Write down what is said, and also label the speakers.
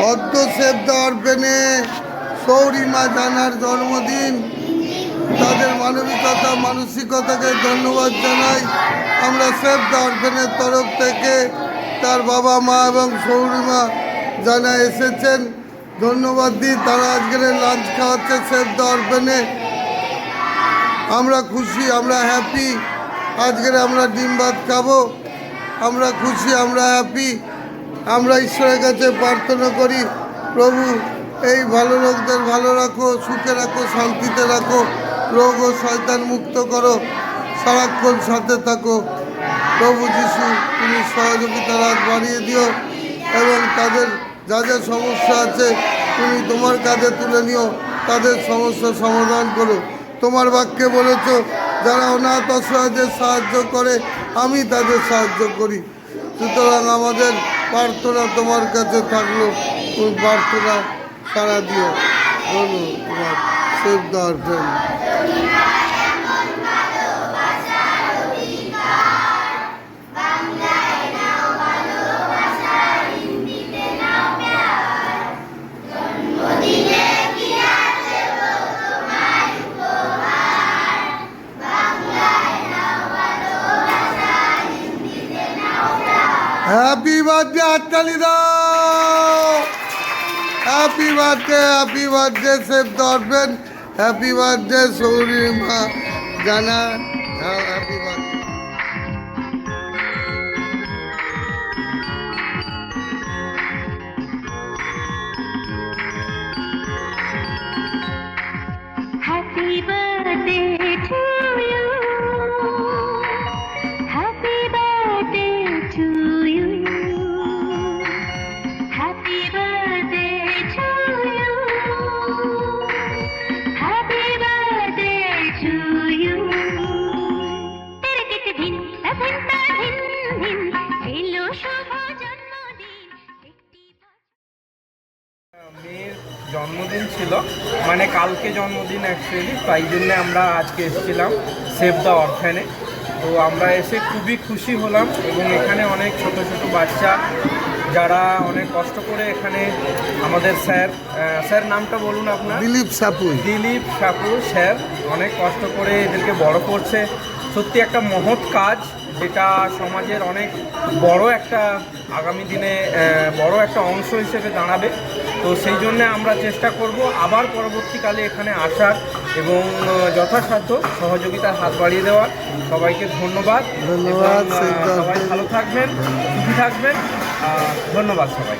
Speaker 1: অদ্য save the অরফেনে Saurima জানার জন্মদিন। তাদের মানবিকতা মানসিকতাকে ধন্যবাদ জানাই। আমরা সেভ দ্য অরফেনের তরফ থেকে তার বাবা মা এবং সৌরিমা জানা এসেছেন, ধন্যবাদ দিই। তারা আজকের লাঞ্চ খাওয়াচ্ছে সেভ দ্য অরফেনে। আমরা খুশি, আমরা হ্যাপি। আজকের আমরা ডিম ভাত খাবো, আমরা খুশি, আমরা হ্যাপি। আমরা ঈশ্বরের কাছে প্রার্থনা করি, প্রভু এই ভালো লোকদের ভালো রাখো, সুখে রাখো, শান্তিতে রাখো, রোগ ও শয়তান মুক্ত করো, সারাক্ষণ সাথে থাকো। প্রভু যিশু তুমি সহযোগিতার হাত বাড়িয়ে দিও এবং তাদের যা যা সমস্যা আছে তুমি তোমার কাঁধে তুলে নিও, তাদের সমস্যার সমাধান করো। তোমার বাক্যে বলেছ যারা অনাথ অসহায়দের সাহায্য করে আমি তাদের সাহায্য করি। সুতরাং আমাদের প্রার্থনা তোমার কাছে থাকলো, তুমি প্রার্থনা সাড়া দিও। বলো তোমার save the orphan. Happy birthday, হাততালি দাও। Happy birthday save the orphan. Happy birthday Sourima Jana. Happy birthday.
Speaker 2: Happy birthday to you. Happy birthday to you. Happy birthday to you. Happy birthday to you. तेरे कित दिन अभिन्ना भिन भिन एलो शुभ जन्मदिन একটি
Speaker 3: মেয়ের জন্মদিন ছিল, মানে কালকে জন্মদিন অ্যাকচুয়ালি, তাই জন্য আমরা আজকে এসেছিলাম সেভ দ্য অরফেনে। তো আমরা এসে খুবই খুশি হলাম এবং এখানে অনেক ছোট ছোট বাচ্চা যারা অনেক কষ্ট করে এখানে আমাদের স্যার নামটা বলুন আপনার?
Speaker 1: দিলীপ সাপুই।
Speaker 3: দিলীপ সাপুর স্যার অনেক কষ্ট করে এদেরকে বড় করছে। সত্যি একটা মহৎ কাজ, যেটা সমাজের অনেক বড় একটা আগামী দিনে বড় একটা অংশ হিসেবে দাঁড়াবে। তো সেই জন্যে আমরা চেষ্টা করব আবার পরবর্তীকালে এখানে আসার এবং যথাসাধ্য সহযোগিতার হাত বাড়িয়ে দেওয়ার। সবাইকে ধন্যবাদ।
Speaker 1: ধন্যবাদ।
Speaker 3: এবং সবাই ভালো থাকবেন, সুখী থাকবেন। ধন্যবাদ সবাই।